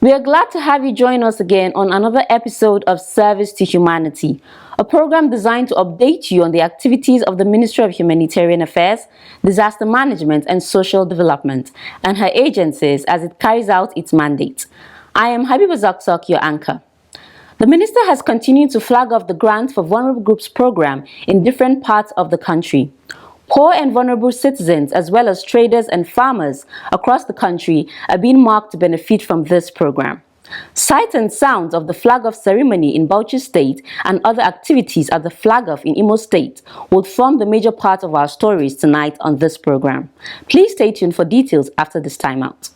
We are glad to have you join us again on another episode of Service to Humanity, a program designed to update you on the activities of the Ministry of Humanitarian Affairs, Disaster Management and Social Development, and her agencies as it carries out its mandate. I am Habiba Zakzak, your anchor. The Minister has continued to flag off the Grants for Vulnerable Groups program in different parts of the country. Poor and vulnerable citizens, as well as traders and farmers across the country, are being marked to benefit from this program. Sights and sounds of the flag-off ceremony in Bauchi State and other activities at the flag-off in Imo State will form the major part of our stories tonight on this program. Please stay tuned for details after this timeout.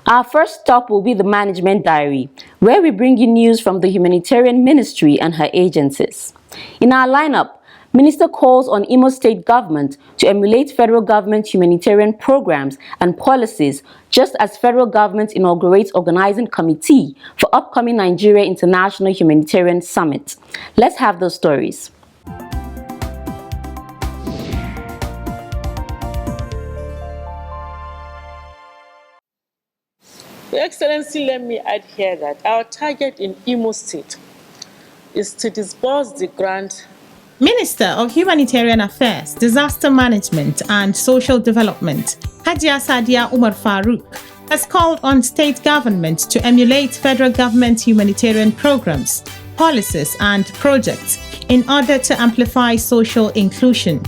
Our first stop will be the Management Diary, where we bring you news from the Humanitarian Ministry and her agencies. In our lineup, Minister calls on Imo State government to emulate federal government humanitarian programs and policies, just as federal government inaugurates organizing committee for upcoming Nigeria International Humanitarian Summit. Let's have those stories. Your Excellency, let me add here that our target in Imo State is to disburse the grant. Minister of Humanitarian Affairs, Disaster Management and Social Development, Hajia Sadia Umar Farouk, has called on state government to emulate federal government humanitarian programs, policies and projects in order to amplify social inclusion.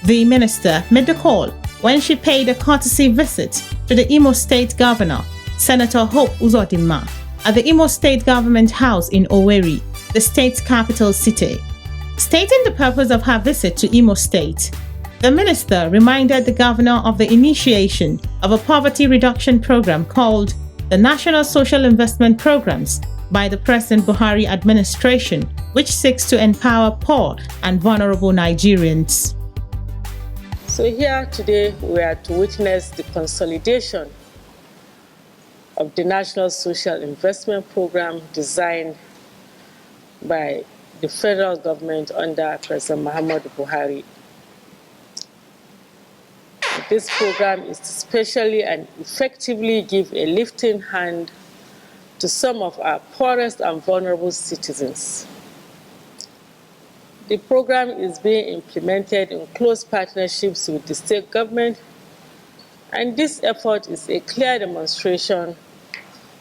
The minister made the call when she paid a courtesy visit to the Imo State Governor, Senator Hope Uzodinma, at the Imo State Government House in Owerri, the state's capital city. Stating the purpose of her visit to Imo State, the minister reminded the governor of the initiation of a poverty reduction program called the National Social Investment Programs by the President Buhari administration, which seeks to empower poor and vulnerable Nigerians. So here today we are to witness the consolidation of the National Social Investment Program designed by the federal government under President Muhammadu Buhari. This program is to specially and effectively give a lifting hand to some of our poorest and vulnerable citizens. The program is being implemented in close partnerships with the state government, and this effort is a clear demonstration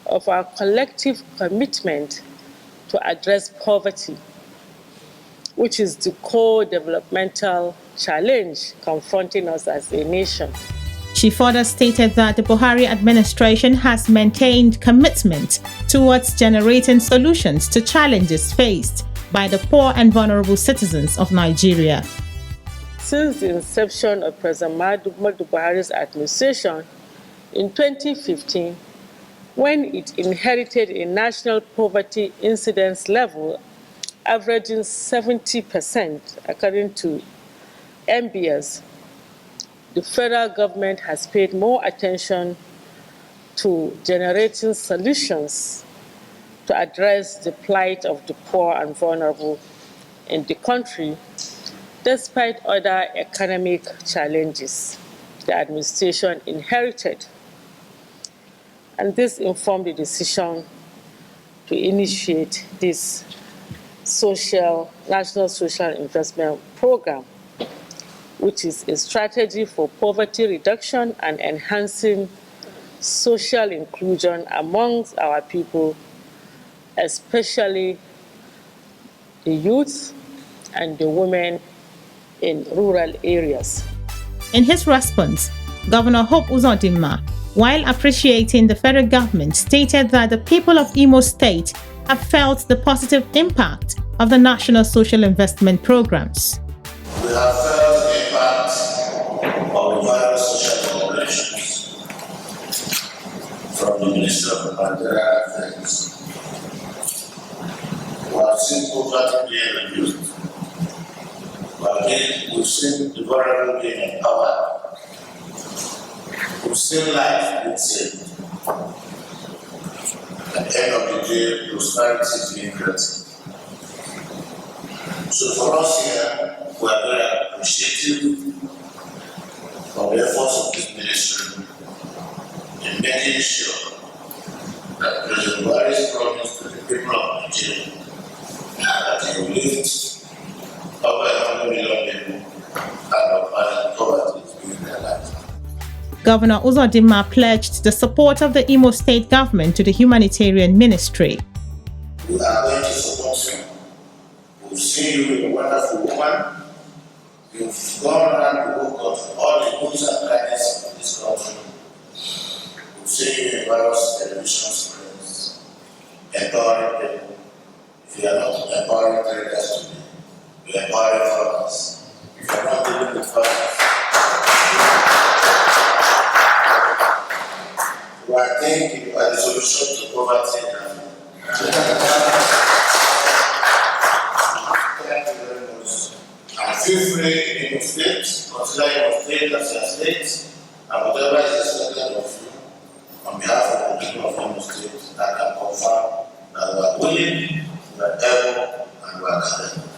of our collective commitment to address poverty, which is the core developmental challenge confronting us as a nation. She further stated that the Buhari administration has maintained commitment towards generating solutions to challenges faced by the poor and vulnerable citizens of Nigeria. Since the inception of President Muhammadu Buhari's administration in 2015, when it inherited a national poverty incidence level averaging 70%, according to MBS, the federal government has paid more attention to generating solutions to address the plight of the poor and vulnerable in the country, despite other economic challenges the administration inherited. And this informed the decision to initiate this National Social Investment Program, which is a strategy for poverty reduction and enhancing social inclusion amongst our people, especially the youth and the women in rural areas. In his response, Governor Hope Uzodinma, while appreciating the federal government, stated that the people of Imo State have felt the positive impact of the National Social Investment Programs. We have felt the impact of the various social operations from the Ministry of Humanitarian Affairs. We have seen poverty being reduced. We've seen the vulnerable being empowered. We've seen life being saved. At the end of the day, prosperity being created. So for us here, we are very appreciative of the efforts of this ministry in making sure that President Buhari's promise to the people of Nigeria that he will lift over 100 million people out of poverty during their life. Governor Uzodinma pledged the support of the Imo State government to the humanitarian ministry. We are going to support you. We've seen you a wonderful woman. You've gone around the work of all the goods and kindness of this country. We've seen you in various television screens, empowering people. If you are not empowering traders today, you are empowering farmers. If you are not dealing with farmers, I think you are the solution to poverty. Thank you very much. And feel free in Imo State, consider Imo State as your state, and whatever is expected of you, on behalf of the people of Imo State, I can confirm that we are willing, we are able, and we are capable.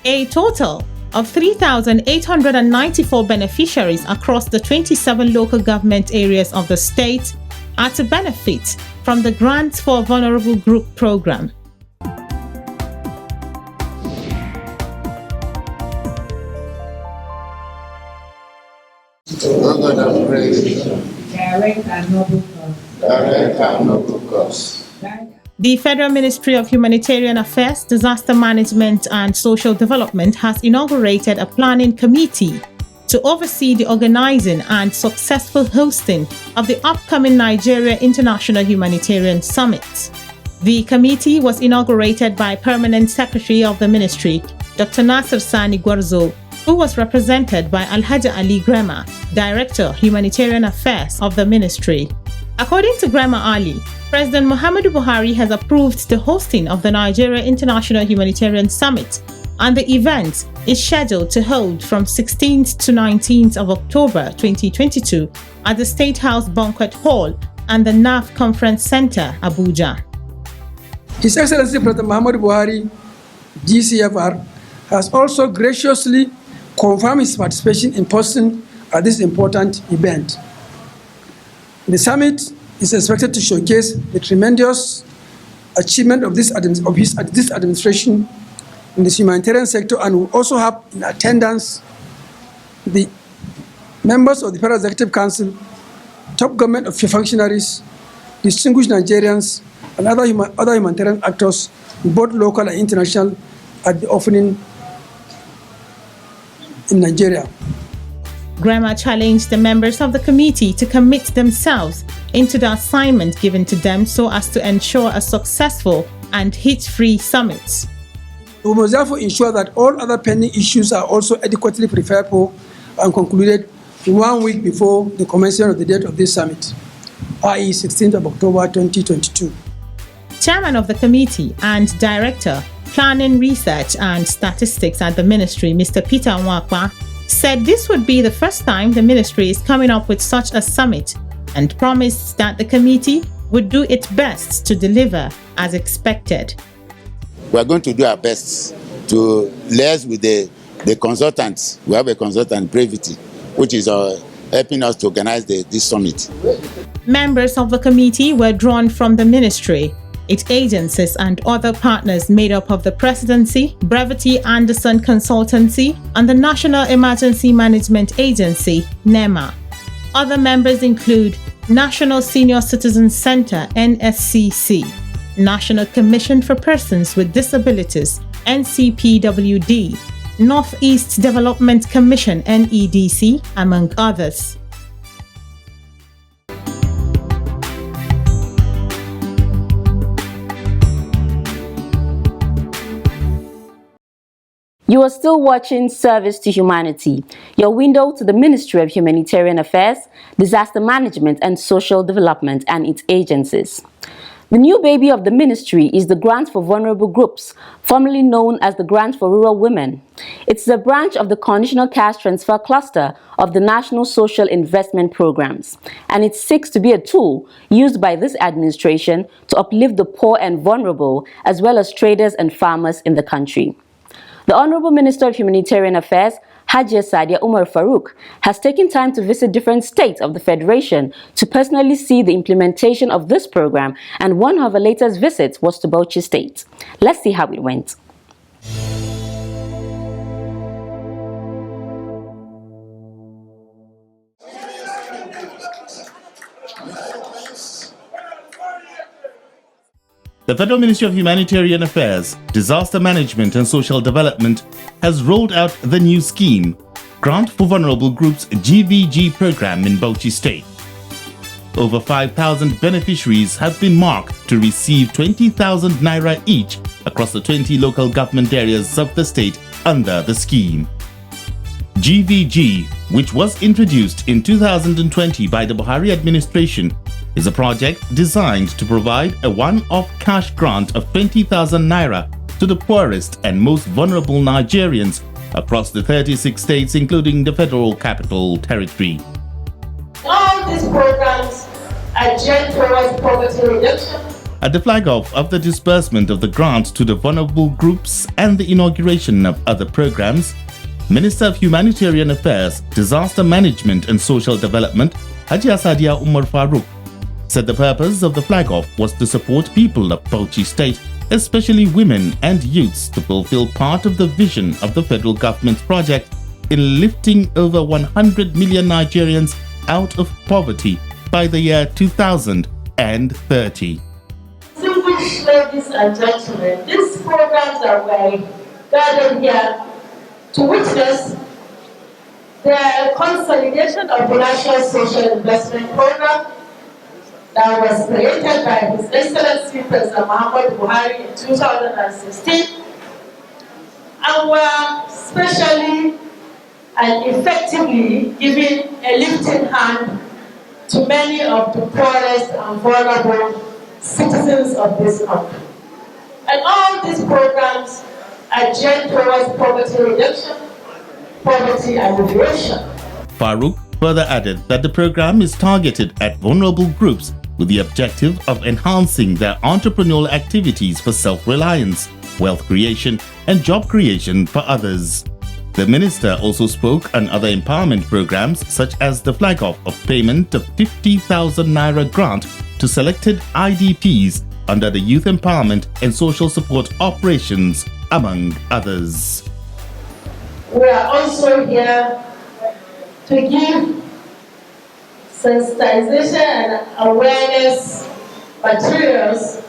A total of 3,894 beneficiaries across the 27 local government areas of the state are to benefit from the Grants for Vulnerable Group program. The Federal Ministry of Humanitarian Affairs, Disaster Management and Social Development has inaugurated a planning committee to oversee the organizing and successful hosting of the upcoming Nigeria International Humanitarian Summit. The committee was inaugurated by Permanent Secretary of the Ministry, Dr. Nasir Sani Gwarzo, who was represented by Alhaji Ali Grema, Director, Humanitarian Affairs of the Ministry. According to Grema Ali, President Muhammadu Buhari has approved the hosting of the Nigeria International Humanitarian Summit, and the event is scheduled to hold from 16th to 19th of October 2022 at the State House Banquet Hall and the NAF Conference Center, Abuja. His Excellency President Muhammadu Buhari, GCFR, has also graciously confirmed his participation in person at this important event. The summit is expected to showcase the tremendous achievement of this administration in the humanitarian sector, and will also have in attendance the members of the Federal Executive Council, top government of functionaries, distinguished Nigerians, and other humanitarian actors, both local and international, at the opening in Nigeria. Grema challenged the members of the committee to commit themselves into the assignment given to them so as to ensure a successful and hitch-free summit. We must therefore ensure that all other pending issues are also adequately prepared for and concluded 1 week before the commencement of the date of this summit, i.e. 16th of October 2022. Chairman of the committee and Director, Planning, Research and Statistics at the Ministry, Mr. Peter Nwakwa, said this would be the first time the ministry is coming up with such a summit and promised that the committee would do its best to deliver as expected. We are going to do our best to liaise with the consultants. We have a consultant, Gravity, which is helping us to organize this summit. Members of the committee were drawn from the ministry, its agencies and other partners made up of the Presidency, Brevity Anderson Consultancy, and the National Emergency Management Agency, NEMA. Other members include National Senior Citizens Center, NSCC, National Commission for Persons with Disabilities, NCPWD, Northeast Development Commission, NEDC, among others. You are still watching Service to Humanity, your window to the Ministry of Humanitarian Affairs, Disaster Management and Social Development and its agencies. The new baby of the ministry is the Grant for Vulnerable Groups, formerly known as the Grant for Rural Women. It's a branch of the Conditional Cash Transfer Cluster of the National Social Investment Programs, and it seeks to be a tool used by this administration to uplift the poor and vulnerable, as well as traders and farmers in the country. The Honorable Minister of Humanitarian Affairs, Hajia Sadia Umar Farouk, has taken time to visit different states of the Federation to personally see the implementation of this program, and one of her latest visits was to Bauchi State. Let's see how it went. The Federal Ministry of Humanitarian Affairs, Disaster Management and Social Development has rolled out the new scheme, Grant for Vulnerable Groups GVG program in Bauchi State. Over 5,000 beneficiaries have been marked to receive 20,000 naira each across the 20 local government areas of the state under the scheme. GVG, which was introduced in 2020 by the Buhari administration, is a project designed to provide a one-off cash grant of 20,000 naira to the poorest and most vulnerable Nigerians across the 36 states, including the Federal Capital Territory. All these programs are geared towards poverty reduction. At the flag-off of the disbursement of the grant to the vulnerable groups and the inauguration of other programs, Minister of Humanitarian Affairs, Disaster Management and Social Development, Hajia Sadia Umar Farouk, said the purpose of the flag-off was to support people of Bauchi State, especially women and youths, to fulfill part of the vision of the federal government's project in lifting over 100 million Nigerians out of poverty by the year 2030. Distinguished ladies and gentlemen, these programs that we're gathered here to witness the consolidation of the National Social Investment Program that was created by His Excellency President Muhammadu Buhari in 2016, and were specially and effectively giving a lifting hand to many of the poorest and vulnerable citizens of this country. And all these programs are geared towards poverty reduction, poverty alleviation. Farouk further added that the program is targeted at vulnerable groups with the objective of enhancing their entrepreneurial activities for self-reliance, wealth creation, and job creation for others. The minister also spoke on other empowerment programs such as the flag-off of payment of 50,000 naira grant to selected IDPs under the Youth Empowerment and Social Support Operations, among others. We are also here to give sensitization and awareness materials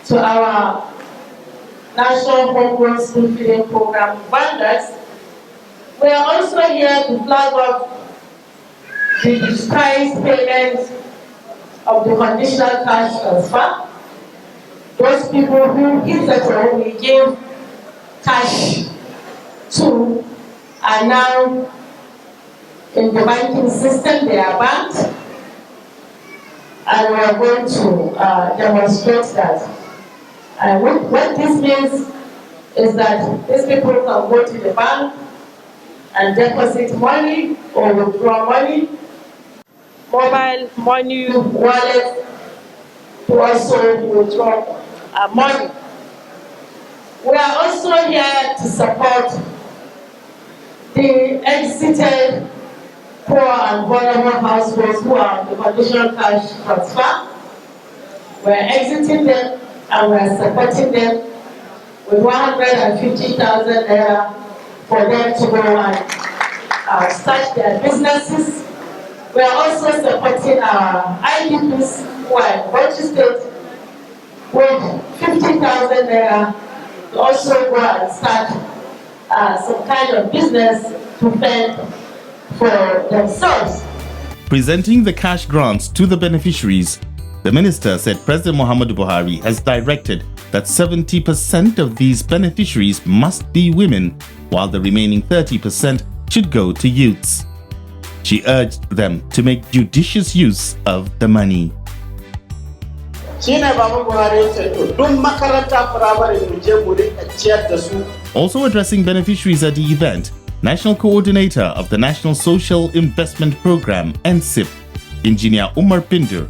to our National Homegrown School Feeding Program vendors. We are also here to flag up the digitized payment of the conditional cash transfer. Those people who hitherto we give cash to are now in the banking system, they are banked, and we are going to demonstrate that. And what this means is that these people can go to the bank and deposit money or withdraw money, mobile money, wallet, to also withdraw money. We are also here to support the exited poor and vulnerable households who are on the conditional cash transfer. We're exiting them and we're supporting them with 150,000 naira for them to go and start their businesses. We're also supporting our IDPs who are in Bauchi State with 50,000 naira to also go and start some kind of business to fend for themselves. Presenting the cash grants to the beneficiaries, the minister said President Muhammadu Buhari has directed that 70% of these beneficiaries must be women, while the remaining 30% should go to youths. She urged them to make judicious use of the money. Also addressing beneficiaries at the event, National Coordinator of the National Social Investment Program, NSIP, Engineer Umar Pindur,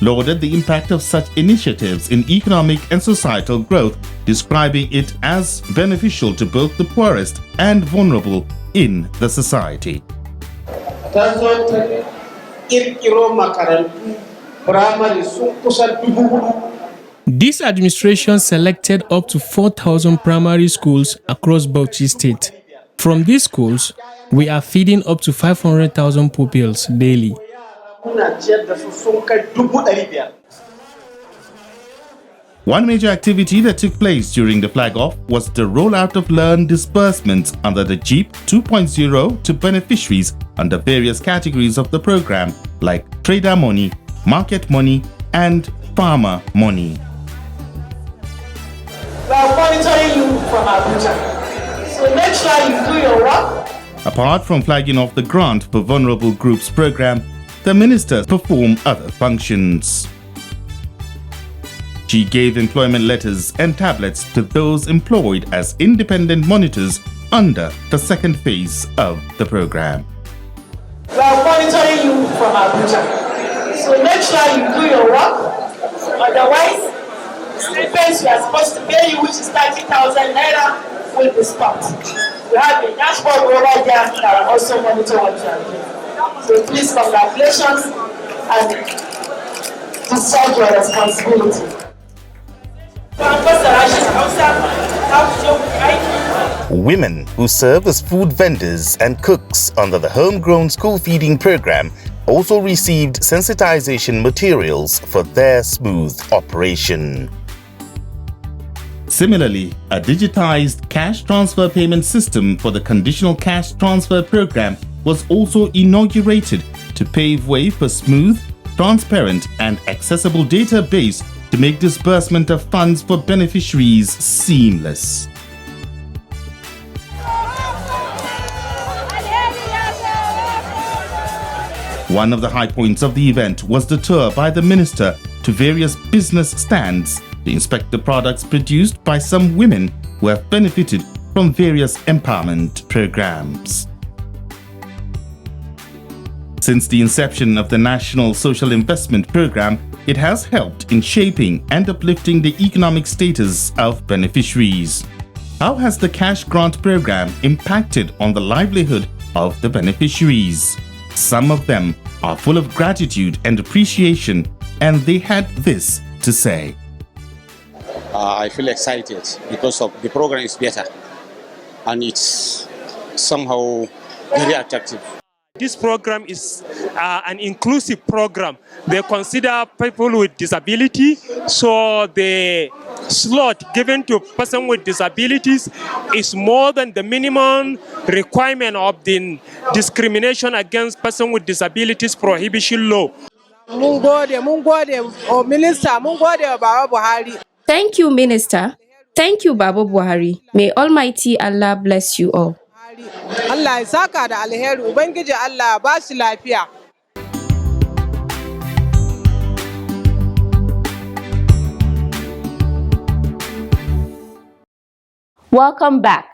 lauded the impact of such initiatives in economic and societal growth, describing it as beneficial to both the poorest and vulnerable in the society. This administration selected up to 4,000 primary schools across Bauchi State. From these schools, we are feeding up to 500,000 pupils daily. One major activity that took place during the flag-off was the rollout of loan disbursements under the JEEP 2.0 to beneficiaries under various categories of the program like trader money, market money, and farmer money. We are monitoring you from Abuja, so make sure you do your work. Apart from flagging off the Grant for Vulnerable Groups program, the ministers performed other functions. She gave employment letters and tablets to those employed as independent monitors under the second phase of the program. We are monitoring you from Abuja, so make sure you do your work. Otherwise, stipends we are supposed to pay you, which is 30,000 naira, will be stopped. We have a dashboard over there that will also monitor what you are doing. So please, congratulations and discharge your responsibility. Women who serve as food vendors and cooks under the Homegrown School Feeding Program also received sensitization materials for their smooth operation. Similarly, a digitized cash transfer payment system for the Conditional Cash Transfer Program was also inaugurated to pave way for smooth, transparent, and accessible database to make disbursement of funds for beneficiaries seamless. One of the high points of the event was the tour by the minister to various business stands to inspect the products produced by some women who have benefited from various empowerment programs. Since the inception of the National Social Investment Program, it has helped in shaping and uplifting the economic status of beneficiaries. How has the cash grant program impacted on the livelihood of the beneficiaries? Some of them are full of gratitude and appreciation, and they had this to say. I feel excited because of the program is better and it's somehow very attractive. This program is an inclusive program. They consider people with disability, so the slot given to person with disabilities is more than the minimum requirement of the discrimination against person with disabilities prohibition law. Thank you, Minister. Thank you, Baba Buhari. May Almighty Allah bless you all. Welcome back.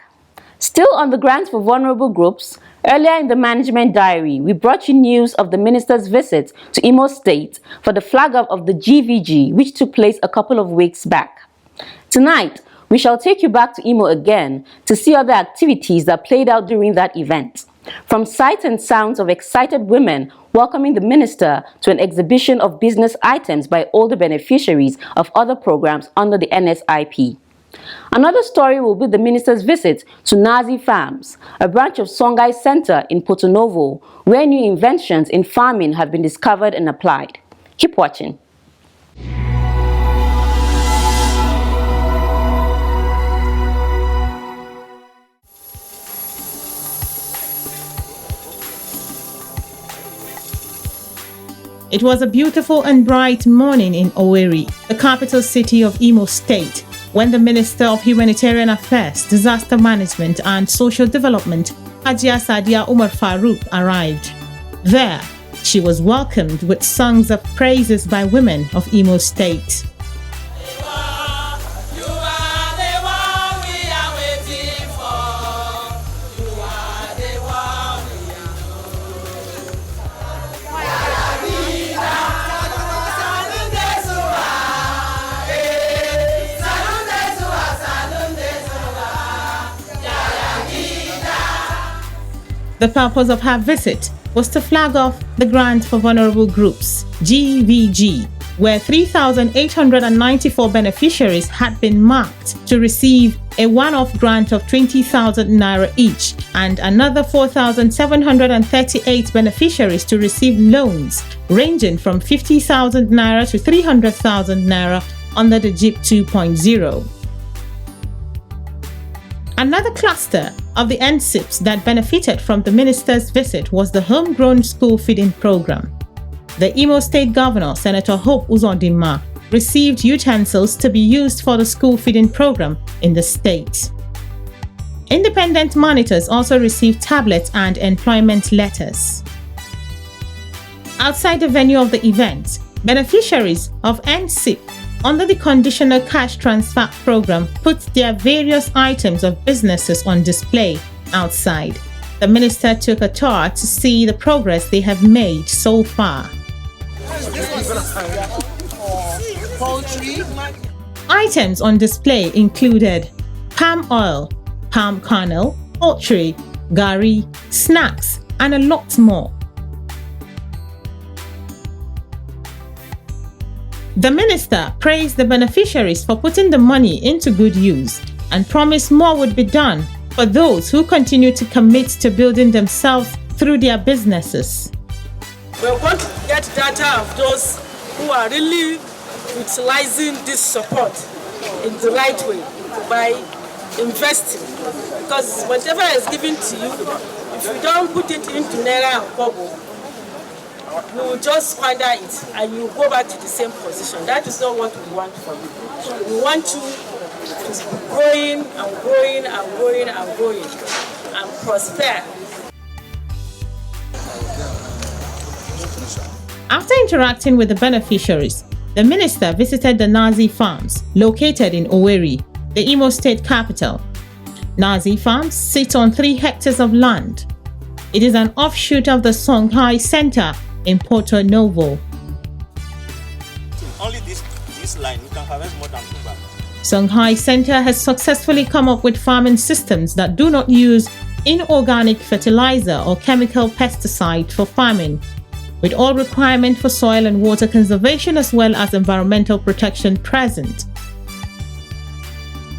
Still on the grants for vulnerable groups, earlier in the management diary, we brought you news of the minister's visit to Imo State for the flag-off of the GVG, which took place a couple of weeks back. Tonight, we shall take you back to Imo again to see other activities that played out during that event. From sights and sounds of excited women welcoming the minister to an exhibition of business items by older beneficiaries of other programs under the NSIP. Another story will be the minister's visit to Nazi Farms, a branch of Songhai Center in Porto Novo, where new inventions in farming have been discovered and applied. Keep watching. It was a beautiful and bright morning in Owerri, the capital city of Imo State, when the Minister of Humanitarian Affairs, Disaster Management and Social Development, Hajia Sadia Umar Farouk, arrived. There, she was welcomed with songs of praises by women of Imo State. The purpose of her visit was to flag off the Grant for Vulnerable Groups, GVG, where 3,894 beneficiaries had been marked to receive a one-off grant of 20,000 naira each, and another 4,738 beneficiaries to receive loans ranging from 50,000 naira to 300,000 naira under the GIP 2.0. Another cluster of the NSIPs that benefited from the minister's visit was the homegrown school feeding program. The Imo State Governor, Senator Hope Uzodinma, received utensils to be used for the school feeding program in the state. Independent monitors also received tablets and employment letters. Outside the venue of the event, beneficiaries of NSIP under the Conditional Cash Transfer Program put their various items of businesses on display outside. The minister took a tour to see the progress they have made so far. Items on display included palm oil, palm kernel, poultry, gari, snacks, and a lot more. The minister praised the beneficiaries for putting the money into good use and promised more would be done for those who continue to commit to building themselves through their businesses. We're going to get data of those who are really utilizing this support in the right way by investing. Because whatever is given to you, if you don't put it into Naira and Kobo, you will just squander it and you go back to the same position. That is not what we want from you. We want you to be growing and growing and growing and growing and prosper. After interacting with the beneficiaries, the minister visited the Nazi farms located in Owerri, the Imo State capital. Nazi farms sit on 3 hectares of land. It is an offshoot of the Songhai Center in Porto Novo. Only this line, we can harvest more than 2 bags. Songhai Center has successfully come up with farming systems that do not use inorganic fertilizer or chemical pesticide for farming, with all requirement for soil and water conservation as well as environmental protection present.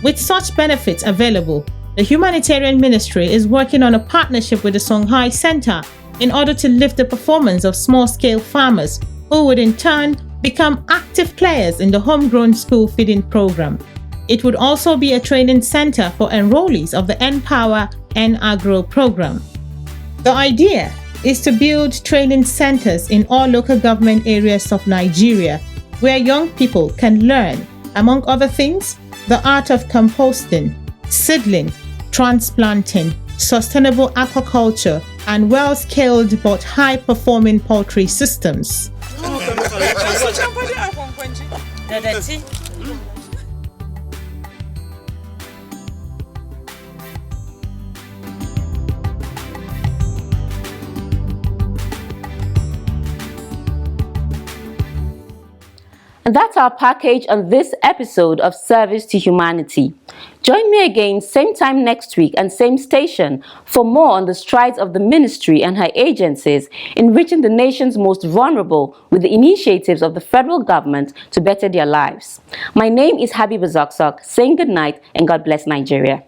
With such benefits available, the Humanitarian Ministry is working on a partnership with the Songhai Center in order to lift the performance of small-scale farmers who would in turn become active players in the homegrown school feeding program. It would also be a training center for enrollees of the Empower and Agro program. The idea is to build training centers in all local government areas of Nigeria where young people can learn, among other things, the art of composting, seedling, transplanting, sustainable aquaculture, and well-scaled but high-performing poultry systems. And that's our package on this episode of Service to Humanity. Join me again same time next week and same station for more on the strides of the ministry and her agencies in reaching the nation's most vulnerable with the initiatives of the federal government to better their lives. My name is Habiba Zakzak, saying good night and God bless Nigeria.